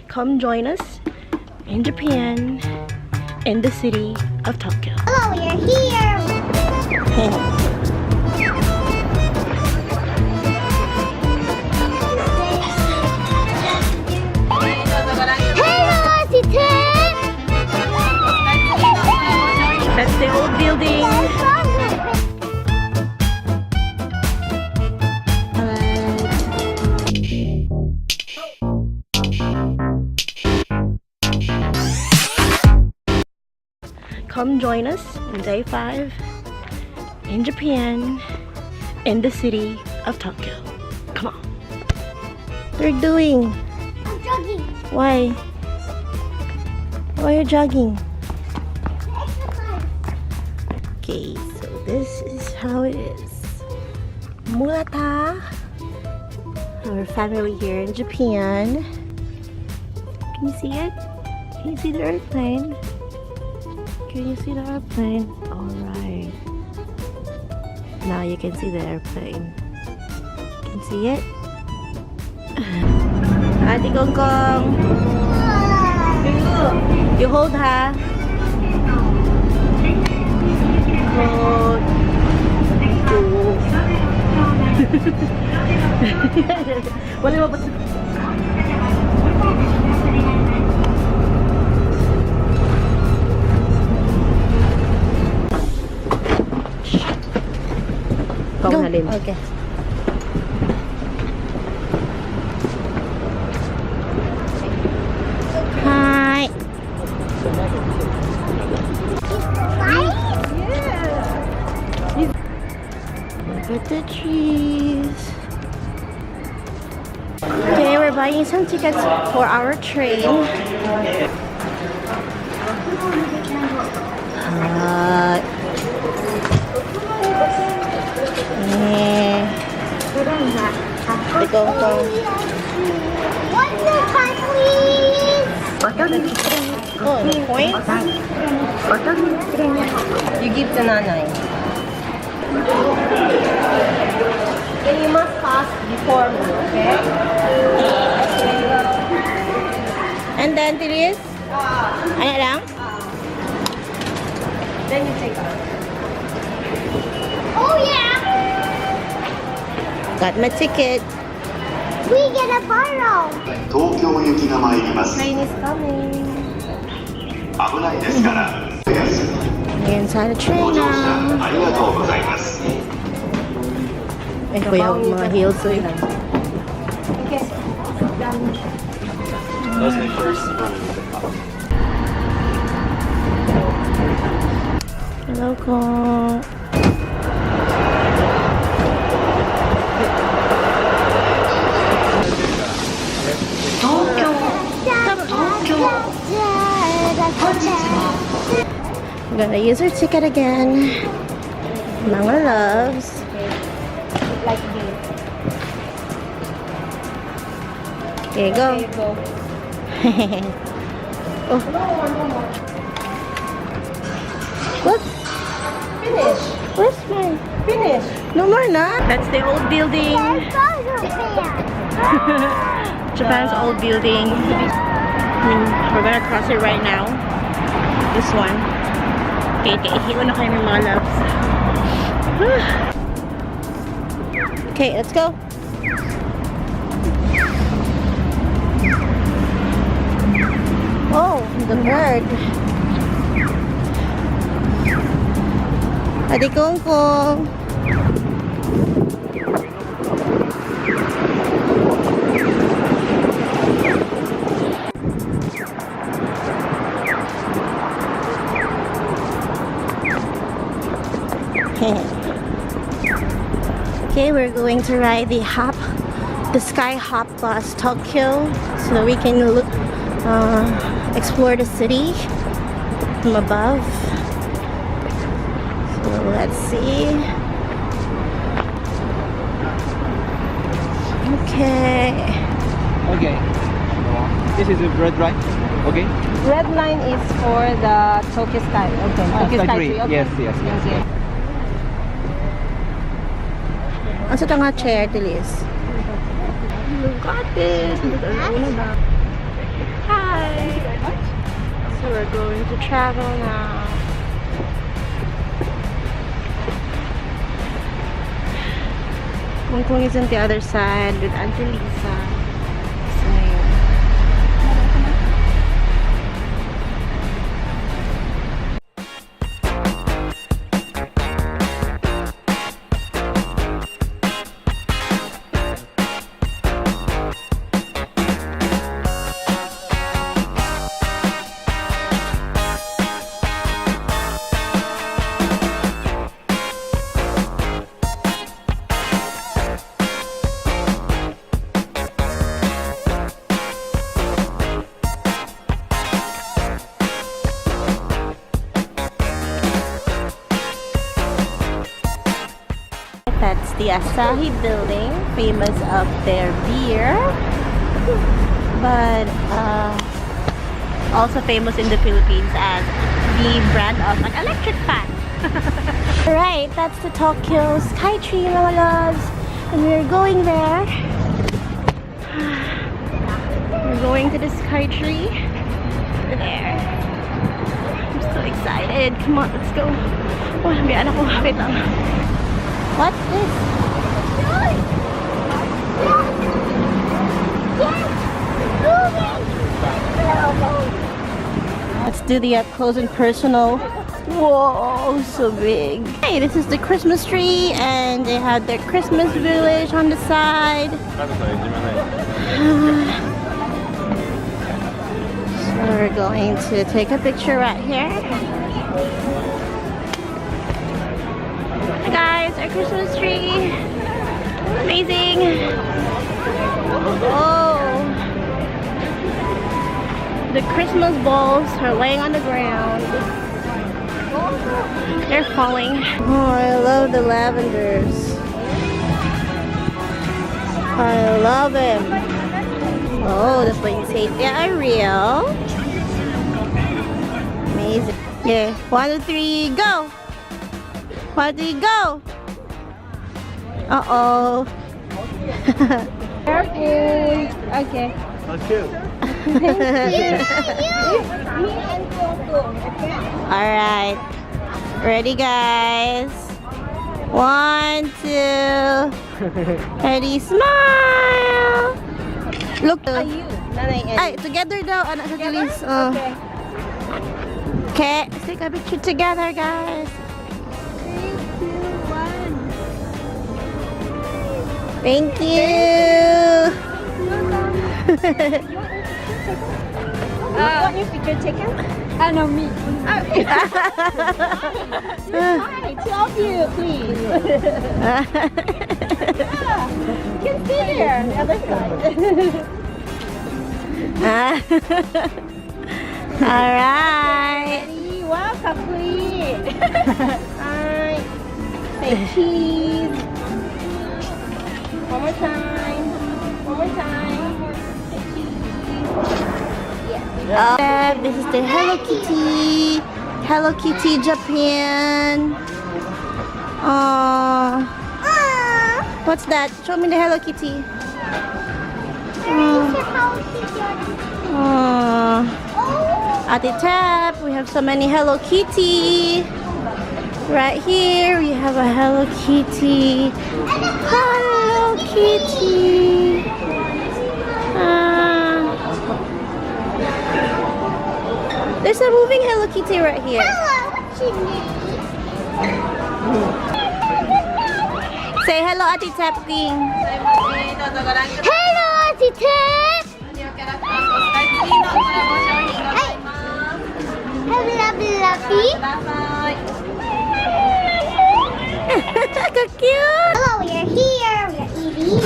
Come join us in Japan, in the city of Tokyo. Hello, we are here. That's the old building. Come join us on day 5 in Japan, in the city of Tokyo. Come on. What are you doing? I'm jogging. Why? Why are you jogging? Okay, so this is how it is. Murata, our family here in Japan. Can you see it? Can you see the airplane? Can you see the airplane? Alright. Now you can see the airplane. Can you see it? Ate Kong Kong. You hold ha. Hold. Wala mo ba? Go. Okay. Hi. Look at the trees. Okay, we're buying some tickets for our train. Go. What's the time, please? Oh, the points? You give the nanay. Then you must pass before me, okay? And then this? Ano lang? Then you take out. Oh, yeah. Got my ticket. We get a borrow. 東京行きが参ります。 Train is coming. 危ないですから。 Inside the train ご乗 now. 車ありがとうございます。 Eh, kuya, mga heels eh. Okay. That was my first run with the car. Hello ko. We're gonna use our ticket again. Mga loves. Like this. Here you go. There you go. Oh. What? Finish. Where's my? Finish. No more na. That's the old building. Japan's old building. We're gonna cross it right now. This one. Okay, hiwan na kayo ng mga loves. Okay, let's go. Oh, the bird. Ate Kong Kong. Okay, we're going to ride the Sky Hop bus Tokyo, so that we can look, explore the city from above. So let's see. Okay. Okay. This is a red right? Okay. Red line is for the Tokyo Sky. Okay. Tokyo Skytree. Skytree. Okay. Yes, yes, yes. Okay. Asa ta nga chair, Tilis? Look at this. we're going to travel now. Kung Kung is on the other side with Auntie Lisa. So, yun. That's the Asahi building, famous of their beer, but also famous in the Philippines as the brand of an electric fan. Alright, that's the Tokyo Skytree, mga loves, and we're going there. We're going to the Skytree. There. I'm so excited. Come on, let's go. Oh, may anak ko. Wait lang. What's this? Let's do the up close and personal. Whoa, so big. Hey, this is the Christmas tree, and they have their Christmas village on the side. So we're going to take a picture right here. Hi guys, our Christmas tree. Amazing. Oh, the Christmas balls are laying on the ground. They're falling. Oh, I love the lavenders. I love them. Oh, that's what you say. They are real. Amazing. Yeah, 1, 2, 3, go. 1, 2, 3, go. Uh-oh. Careful. Okay. Okay. Alright. Ready, guys? 1, 2. Ready, smile. Look. Ay, together daw. Anak sa gilis. Okay. Let's take a picture together, guys. 3, 2, 1. Thank you. Want your picture taken? No, me. Hi, two of you, please. You can sit there on the other side. Alright. Ready? Welcome, please. Alright. Say cheese. One more time. One more time. Say cheese. This is the Hello Kitty. Hello Kitty Japan. What's that? Show me the Hello Kitty. Ate Tap, we have so many Hello Kitty. Right here, we have a Hello Kitty. Hello Kitty. There's a moving Hello Kitty right here. Hello, what's your name? Say hello, Ate Tap King. Hello, Auntie Ted. Happy, happy, happy. So cute. Hello, we are here. We are eating.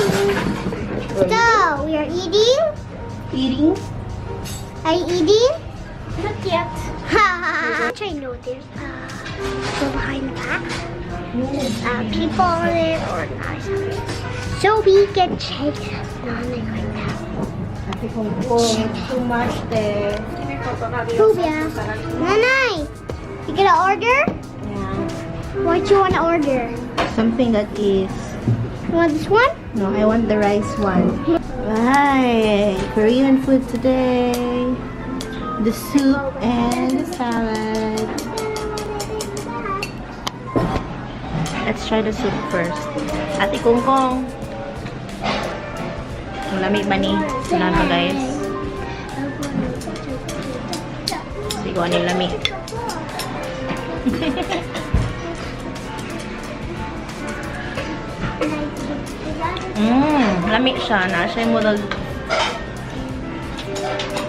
So, we are eating. Eating? Are you eating? Not yet. Which I know there's go behind the back. People on it or not. So we can check nothing like that. Too much there. Rubia. Nanay, you gonna order? Yeah. What you wanna order? Something that is. You want this one? No, I want the rice one. Right. Korean food today. the soup and the salad. Let's try the soup first. Ate Kongkong. Ang lamig ba ni? Sunan pa guys. Hindi ko ano yung lamig. Lamig siya. Na siya yung model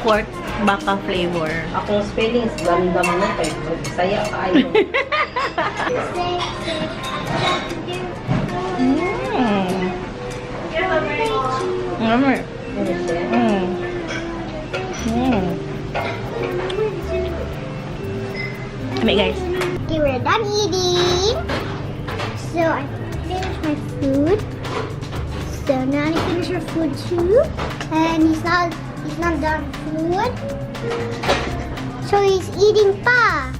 pork baka flavor. Akong spelling is gandam na kayo. Saya kayo. Lamig. Lamig guys. Okay, we're done eating. So I finished my food. So now I finish your food too. And he's not done food. So he's eating pa.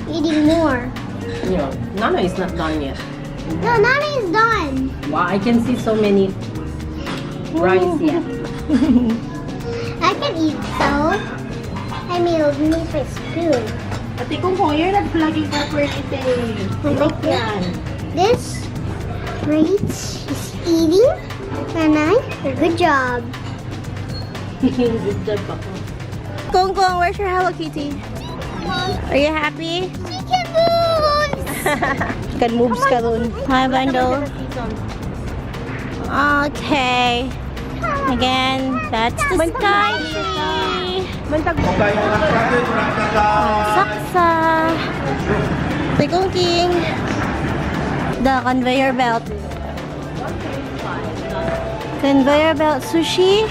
Eating more. Yeah, Nana is not done yet. No, Nana is done. Wow, I can see so many rice yet. I can eat so. I mean, it'll need my spoon. Ate Kongkong, you're not vlogging properly today. Like this. Great. He's eating. Nanay, good job. Good job ako. Kongkong, where's your Hello Kitty? Are you happy? She can move. Can moves ka dun. Hi, Bando. Okay. Again, that's the Skytree. Asakusa. Tikong King. The conveyor belt. Conveyor belt sushi.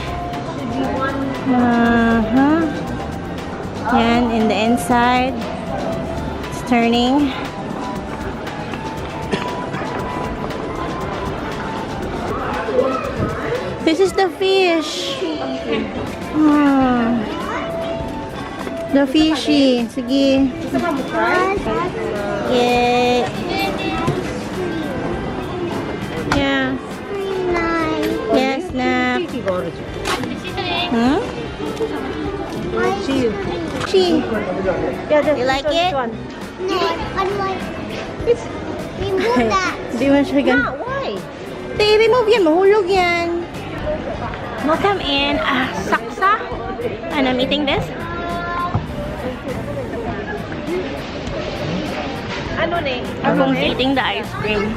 And in the inside, it's turning. This is the fish. The fishy. Sige. Yeah. Yeah. Nice. Yes, na. Huh? Chi. You like it? No, I'm like, remove that. Di mo siya gan. Why? Remove yan. Mahulog yan. Welcome in Asakusa. And I'm eating this. Ano ne? I'm eating the ice cream.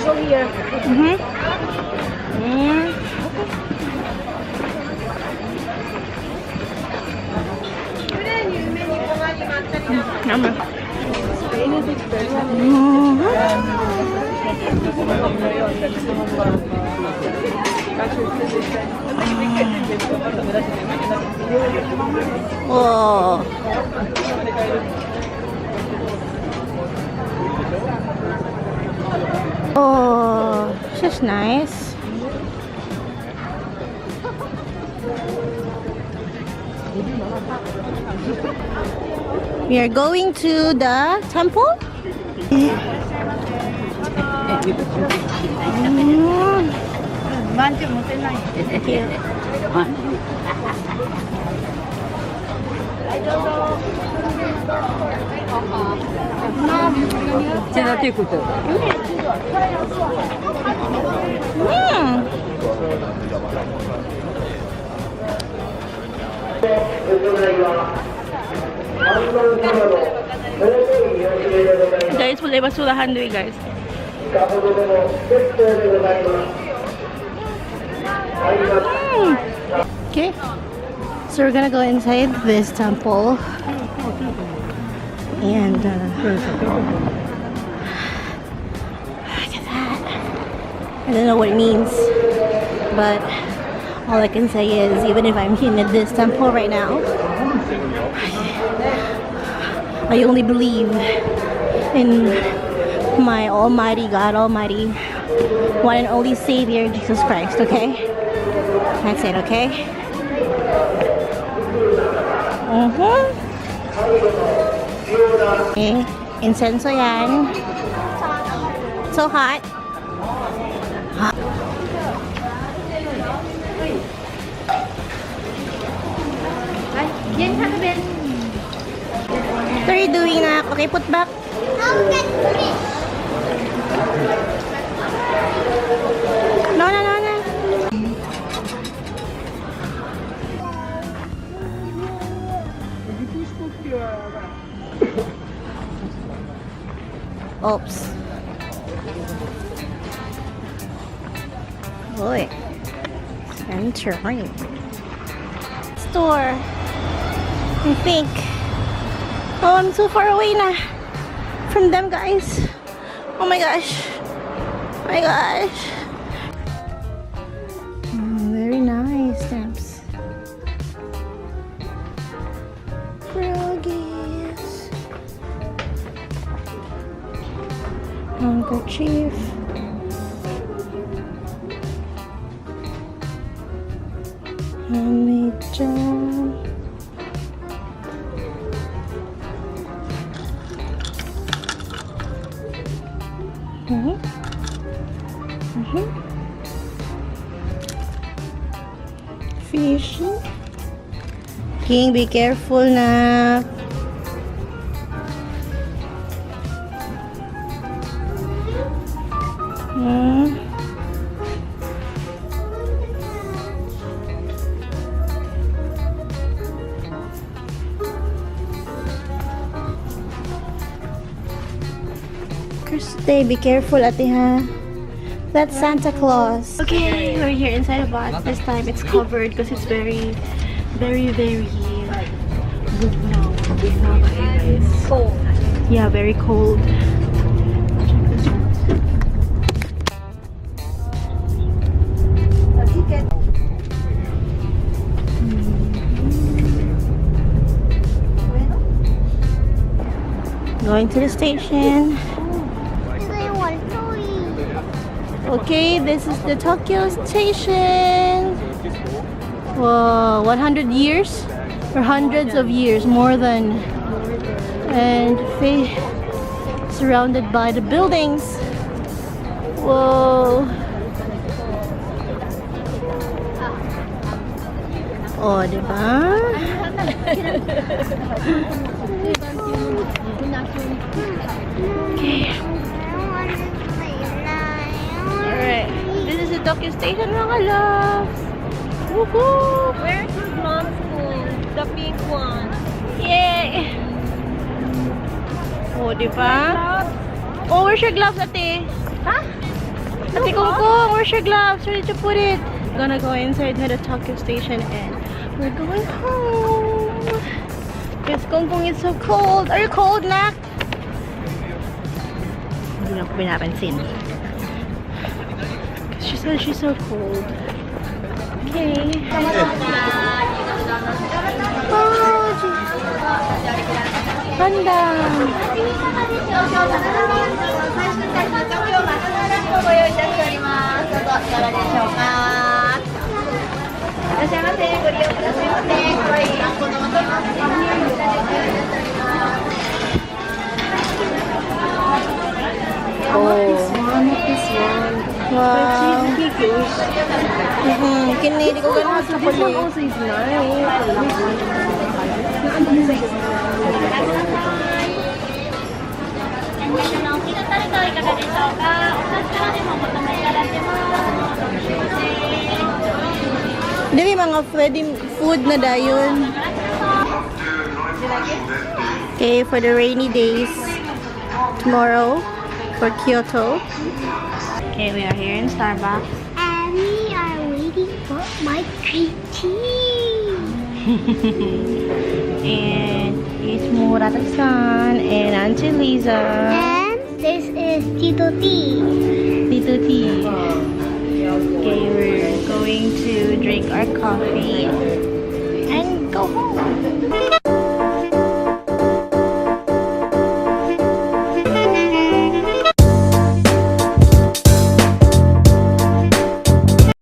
So here. Oh. Oh, it's just nice. We are going to the temple. Guys, wala basurahan doon guys. Okay, so we're gonna go inside this temple and look at that. I don't know what it means, but all I can say is even if I'm in this temple right now, I only believe in my almighty God Almighty, one and only Savior, Jesus Christ, okay? That's it, okay? Okay, incenso yan. So hot. What are you doing, Nak? Okay, put back. No, no, no, no. Oops. Boy. Entering. Store. I think. Oh, I'm so far away na from them, guys. Oh my gosh. Oh my gosh. Very nice stamps. Froggies. Handkerchief. Handmade jam. Fish. King, be careful na. Stay, be careful, ate, ha? That's Santa Claus. Okay, we're here inside a box. This time it's covered because it's very cold. Yeah, very cold. Going to the station. Okay, this is the Tokyo station. Whoa, 100 years? Or hundreds of years, more than. And surrounded by the buildings. Whoa. Oh, diba? Okay. Alright, this is the Tokyo station, mga loves. Woohoo! Where's his mom's spoon? The pink one. Yay! Oh, diba? Oh, where's your gloves, ate? Huh? Ate Kongkong, where's your gloves? Where did you put it? Gonna go inside the Tokyo station and we're going home. Because Kongkong is so cold. Are you cold, Nak? Hindi na ko pinapansin. She said she's so cold. Okay. Oh, Panda. Wow. Kini, di ko ganun sa chocolate. Also is nice. Dili mga pwedeng food na dayon. Okay, for the rainy days tomorrow for Kyoto. Okay, we are here in Starbucks. And we are waiting for my green tea. And it's Murata-san and Auntie Lisa. And this is Tito T. Tito T. Okay, we're going to drink our coffee.